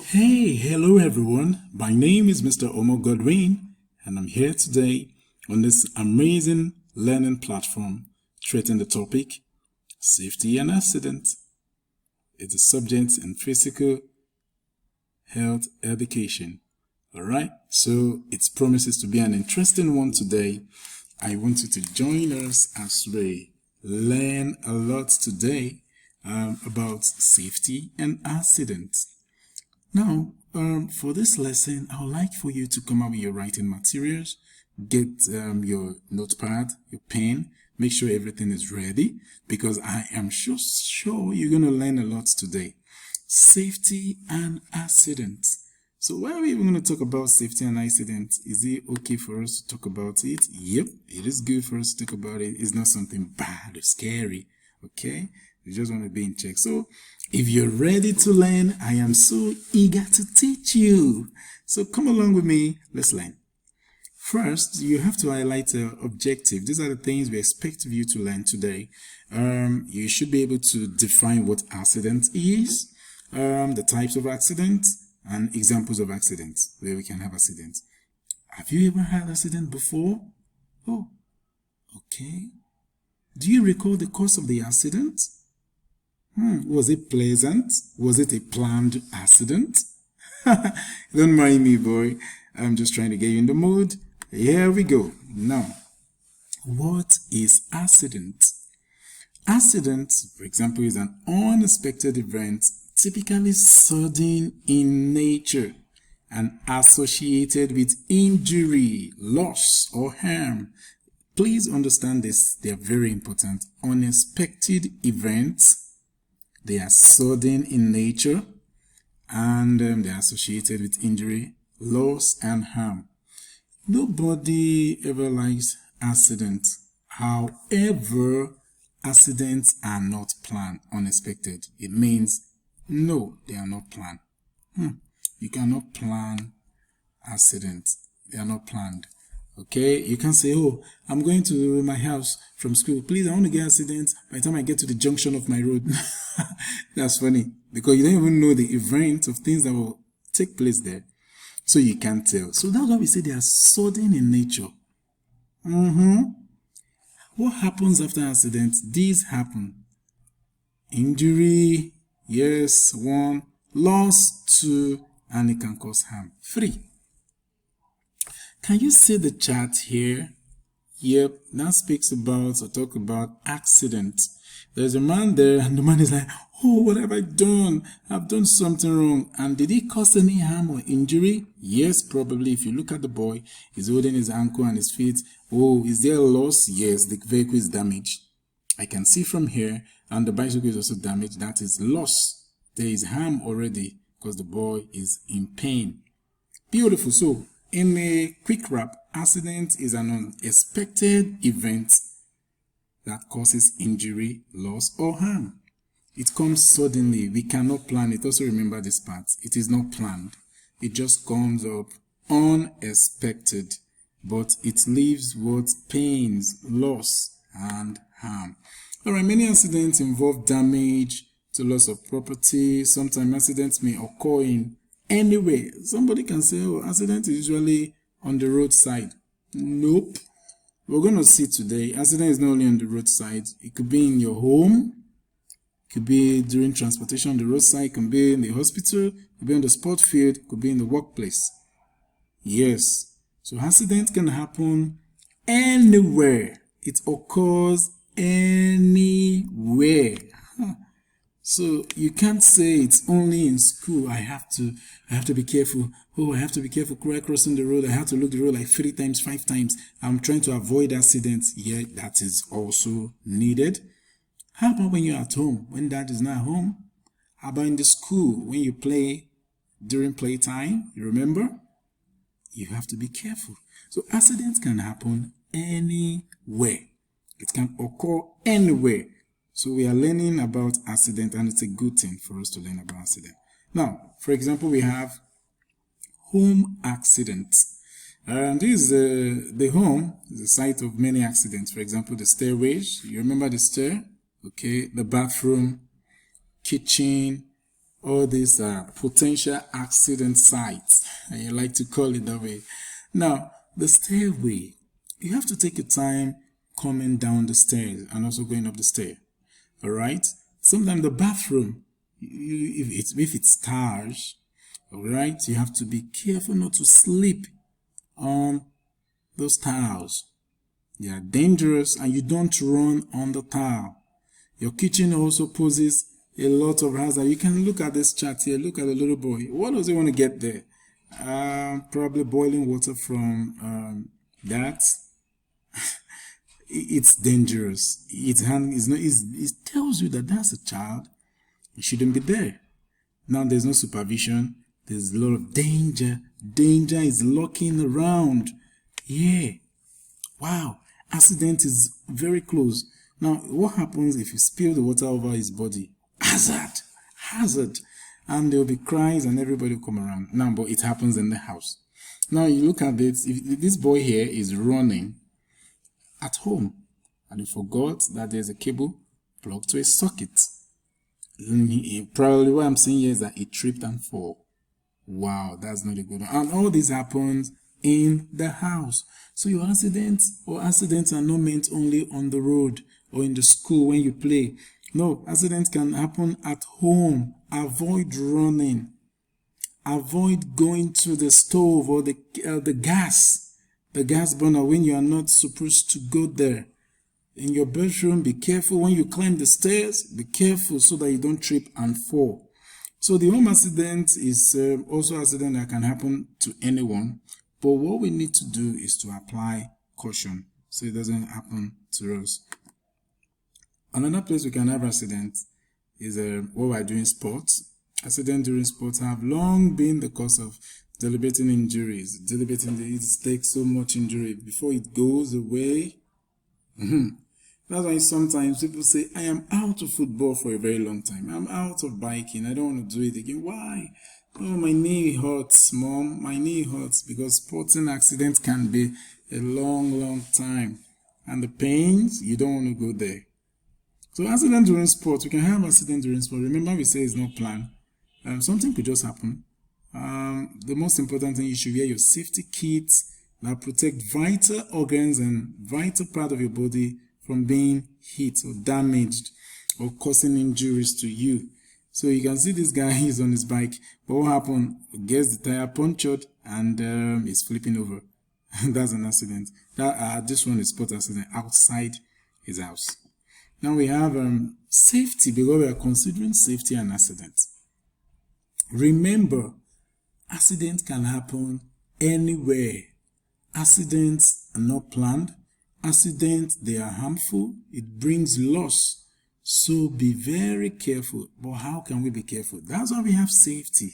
Hey, hello everyone. My name is Mr. Omo Godwin, and I'm here today on this amazing learning platform treating the topic safety and accident. It's a subject in physical health education. All right, so it promises to be an interesting one today. I want you to join us as we learn a lot today about safety and accidents. Now, for this lesson, I would like for you to come up with your writing materials, get your notepad, your pen, make sure everything is ready because I am sure you're going to learn a lot today. Safety and accidents. So why are we even going to talk about safety and accidents? Is it okay for us to talk about it? Yep, it is good for us to talk about it. It's not something bad or scary, okay? You just want to be in check. So if you're ready to learn, I am so eager to teach you. So come along with me. Let's learn. First, you have to highlight the objective. These are the things we expect of you to learn today. You should be able to define what accident is, the types of accidents, and examples of accidents where we can have accidents. Have you ever had accident before? Oh, okay. Do you recall the cause of the accident? Was it pleasant? Was it a planned accident? Don't mind me, boy. I'm just trying to get you in the mood. Here we go. Now, what is accident? Accident, for example, is an unexpected event, typically sudden in nature and associated with injury, loss, or harm. Please understand this. They are very important. Unexpected events. They are sudden in nature and they are associated with injury, loss, and harm. Nobody ever likes accidents. However, accidents are not planned, unexpected. It means no, they are not planned. You cannot plan accidents. They are not planned. Okay, you can say, oh, I'm going to my house from school. Please, I want to get accident by the time I get to the junction of my road. That's funny because you don't even know the event of things that will take place there. So you can't tell. So that's why we say they are sudden in nature. What happens after accident? These happen. Injury, yes, 1. Loss, 2. And it can cause harm, 3. Can you see the chart here? Yep, that speaks about or talk about accident. There's a man there and the man is like, oh, what have I done? I've done something wrong. And did he cause any harm or injury? Yes, probably. If you look at the boy, he's holding his ankle and his feet. Oh, is there a loss? Yes, the vehicle is damaged. I can see from here, and the bicycle is also damaged. That is loss. There is harm already because the boy is in pain. Beautiful. So, in a quick wrap, accident is an unexpected event that causes injury, loss, or harm. It comes suddenly. We cannot plan it. Also remember this part. It is not planned. It just comes up unexpected, but it leaves what pains, loss, and harm. All right, many accidents involve damage to loss of property. Sometimes accidents may occur in anyway. Somebody can say, oh, accident is usually on the roadside. Nope. We're going to see today, accident is not only on the roadside. It could be in your home. It could be during transportation on the roadside. It can be in the hospital. It could be on the sport field. It could be in the workplace. Yes. So accident can happen anywhere. It occurs anywhere. So you can't say it's only in school. I have to be careful. Oh, I have to be careful crossing the road. I have to look the road like 3 times, 5 times. I'm trying to avoid accidents. Yeah, that is also needed. How about when you're at home, when dad is not home? How about in the school, when you play during playtime? You remember? You have to be careful. So accidents can happen anywhere. It can occur anywhere. So we are learning about accident, and it's a good thing for us to learn about accident. Now, for example, we have home accidents. This is the home is the site of many accidents. For example, the stairways. You remember the stair? Okay, the bathroom, kitchen, all these potential accident sites, and you like to call it that way. Now, the stairway, you have to take your time coming down the stairs and also going up the stair. All right. Sometimes the bathroom, if it's stairs, all right, you have to be careful not to sleep on those tiles. They are dangerous, and you don't run on the tile. Your kitchen also poses a lot of hazard. You can look at this chart here. Look at the little boy. What does he want to get there? Probably boiling water from that. It's dangerous. It tells you that that's a child. It shouldn't be there. Now there's no supervision. There's a lot of danger. Danger is lurking around. Yeah. Wow. Accident is very close. Now, what happens if you spill the water over his body? Hazard. Hazard. And there will be cries and everybody will come around. Now, but it happens in the house. Now, you look at this. If this boy here is running at home and he forgot that there's a cable plugged to a socket, probably what I'm saying here is that he tripped and fall. Wow, that's not a good one. And all this happens in the house. So your accidents are not meant only on the road or in the school when you play. No, accidents can happen at home. Avoid running. Avoid going to the stove or the gas burner when you are not supposed to go there. In your bedroom, be careful when you climb the stairs. Be careful so that you don't trip and fall. So the home accident is also an accident that can happen to anyone. But what we need to do is to apply caution so it doesn't happen to us. Another place we can have accidents is what we're doing sports. Accidents during sports have long been the cause of debilitating injuries. It takes so much injury before it goes away. That's why sometimes people say, I am out of football for a very long time. I'm out of biking. I don't want to do it again. Why? Oh, my knee hurts, mom. My knee hurts, because sporting accidents can be a long time. And the pains, you don't want to go there. So accident during sports, we can have accident during sport. Remember, we say it's not planned. Something could just happen. The most important thing, you should wear your safety kits that protect vital organs and vital part of your body from being hit or damaged or causing injuries to you. So you can see this guy is on his bike, but what happened? He gets the tire punctured and he's flipping over. That's an accident. This one is sport accident outside his house. Now we have safety, because we are considering safety and accidents. Remember, accidents can happen anywhere. Accidents are not planned. Accidents, they are harmful. It brings loss. So be very careful. But how can we be careful? That's why we have safety.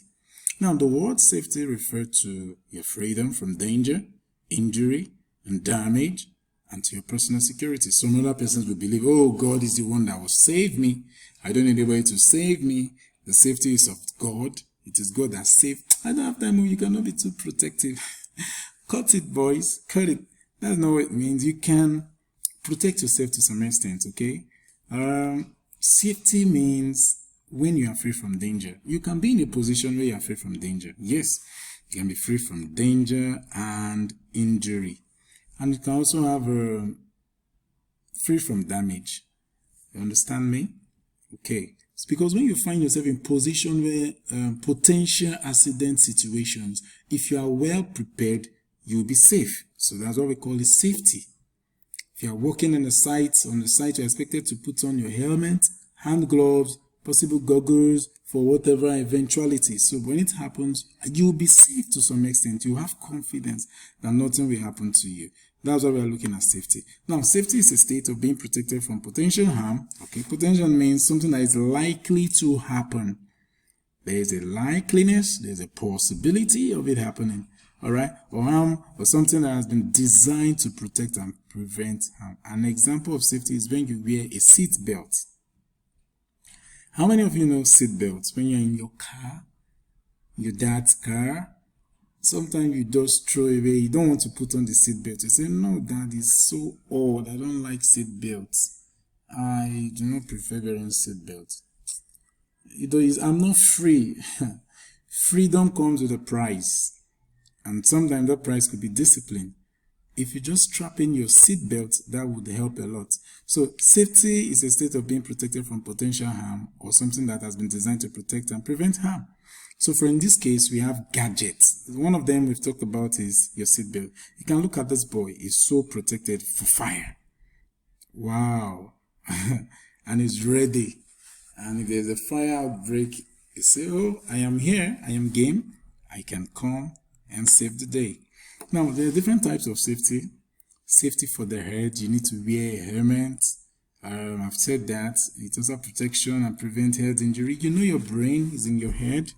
Now, the word safety refers to your freedom from danger, injury, and damage, and to your personal security. Some other persons will believe, oh, God is the one that will save me. I don't need anybody to save me. The safety is of God. It is God that saves. I don't have time. You cannot be too protective. Cut it, boys. Cut it. That's not what it means. You can protect yourself to some extent, okay? Safety means when you are free from danger. You can be in a position where you are free from danger. Yes, you can be free from danger and injury. And you can also have free from damage. You understand me? Okay. It's because when you find yourself in position where potential accident situations, if you are well prepared, you'll be safe. So that's what we call it safety. If you are working on the site, you're expected to put on your helmet, hand gloves, possible goggles for whatever eventuality. So when it happens, you'll be safe to some extent. You have confidence that nothing will happen to you. That's why we are looking at safety. Now, safety is a state of being protected from potential harm. Okay, potential means something that is likely to happen. There is a likeliness, there's a possibility of it happening. All right, or harm, or something that has been designed to protect and prevent harm. An example of safety is when you wear a seat belt. How many of you know seat belts? When you're in your car, your dad's car, sometimes you just throw away. You don't want to put on the seat belt. You say, no, Dad, it's so old. I don't like seat belts. I do not prefer wearing seat belts. I'm not free. Freedom comes with a price, and sometimes that price could be discipline. If you just strap in your seatbelt, that would help a lot. So safety is a state of being protected from potential harm or something that has been designed to protect and prevent harm. So for in this case, we have gadgets. One of them we've talked about is your seatbelt. You can look at this boy. He's so protected for fire. Wow. And he's ready. And if there's a fire outbreak, you say, oh, I am here. I am game. I can come and save the day. Now, there are different types of safety. Safety for the head, you need to wear a helmet. I've said that. It also protection and prevent head injury. You know your brain is in your head.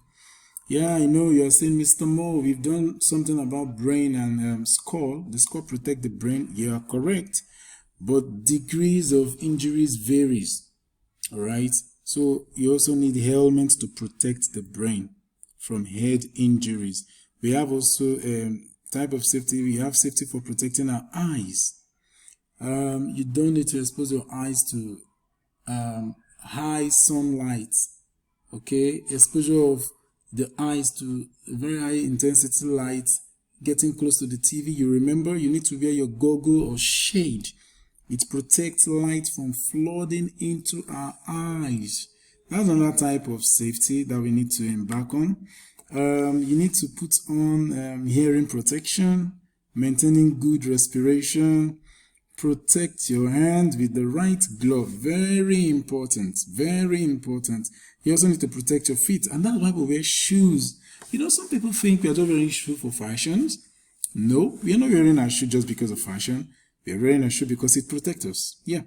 Yeah, I know you are saying, Mr. Mo, we've done something about brain and skull. The skull protect the brain. You are correct. But degrees of injuries varies. All right. So you also need helmets to protect the brain from head injuries. We have also type of safety. We have safety for protecting our eyes. You don't need to expose your eyes to high sunlight. Okay, exposure of the eyes to very high intensity light, getting close to the TV. You remember you need to wear your goggle or shade. It protects light from flooding into our eyes. That's another type of safety that we need to embark on. You need to put on hearing protection, maintaining good respiration, protect your hand with the right glove. Very important, very important. You also need to protect your feet, and that's why we wear shoes. You know, some people think we are just wearing shoes for fashions. No, we are not wearing our shoe just because of fashion. We are wearing a shoe because it protects us. Yeah.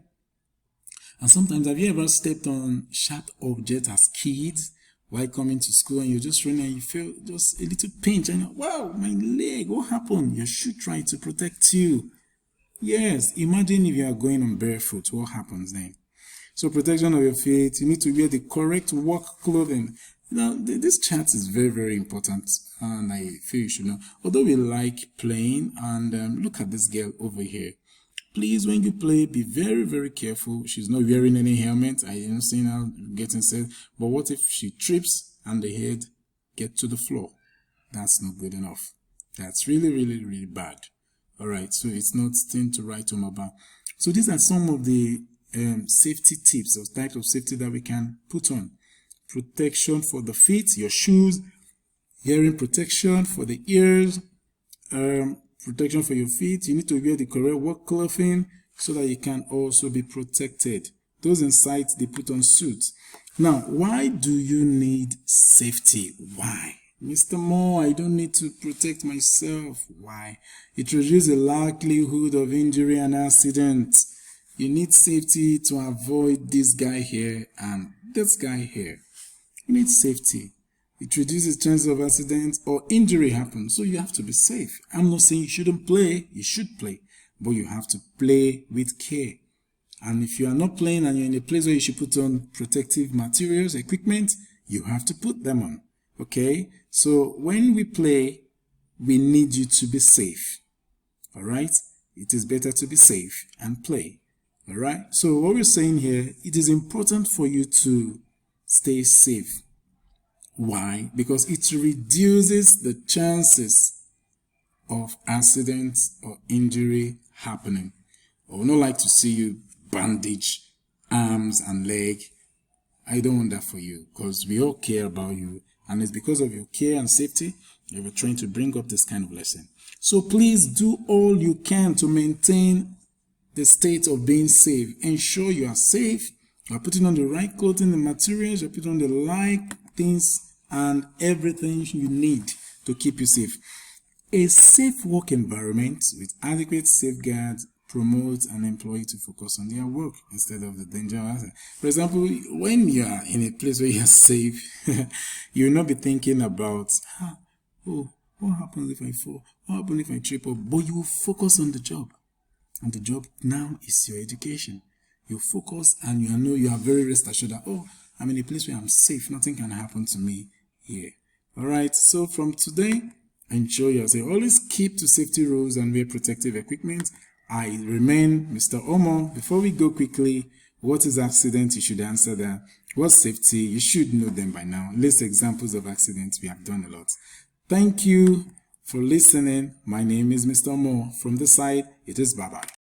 And sometimes, have you ever stepped on sharp objects as kids while coming to school, and you're just running and you feel just a little pinch and you're, wow, my leg, what happened? Your shoe tried to protect you. Yes, imagine if you are going on barefoot, what happens then? So protection of your feet, you need to wear the correct work clothing. Now, this chart is very, very important, and I feel you should know. Although we like playing, and look at this girl over here. Please, when you play, be very, very careful. She's not wearing any helmet. I didn't see her getting set. But what if she trips and the head gets to the floor? That's not good enough. That's really, really, really bad. All right, so it's not thing to write home about. So these are some of the safety tips or types of safety that we can put on. Protection for the feet, your shoes, hearing protection for the ears, protection for your feet. You need to wear the correct work clothing so that you can also be protected. Those in sight, they put on suits. Now, why do you need safety? Why? Mr. Moore, I don't need to protect myself. Why? It reduces the likelihood of injury and accident. You need safety to avoid this guy here and this guy here. You need safety. It reduces the chance of accident or injury happen. So you have to be safe. I'm not saying you shouldn't play. You should play. But you have to play with care. And if you are not playing and you're in a place where you should put on protective materials, equipment, you have to put them on. Okay? So when we play, we need you to be safe. All right? It is better to be safe and play. All right? So what we're saying here, it is important for you to stay safe. Why? Because it reduces the chances of accidents or injury happening. I would not like to see you bandage arms and leg. I don't want that for you, because we all care about you, and it's because of your care and safety that we're trying to bring up this kind of lesson. So please do all you can to maintain the state of being safe. Ensure you are safe. You're putting on the right clothing, the materials, you're putting on the right things and everything you need to keep you safe. A safe work environment with adequate safeguards promotes an employee to focus on their work instead of the danger. For example, when you are in a place where you are safe, you will not be thinking about, oh, what happens if I fall? What happens if I trip up? But you will focus on the job. And the job now is your education. You focus and you are very rest assured that, oh, I'm in a place where I'm safe. Nothing can happen to me here. All right. So from today, ensure you are safe. Always keep to safety rules and wear protective equipment. I remain Mr. Omo. Before we go quickly, what is accident? You should answer that. What's safety? You should know them by now. List examples of accidents. We have done a lot. Thank you for listening. My name is Mr. Moore. From this side, it is bye-bye.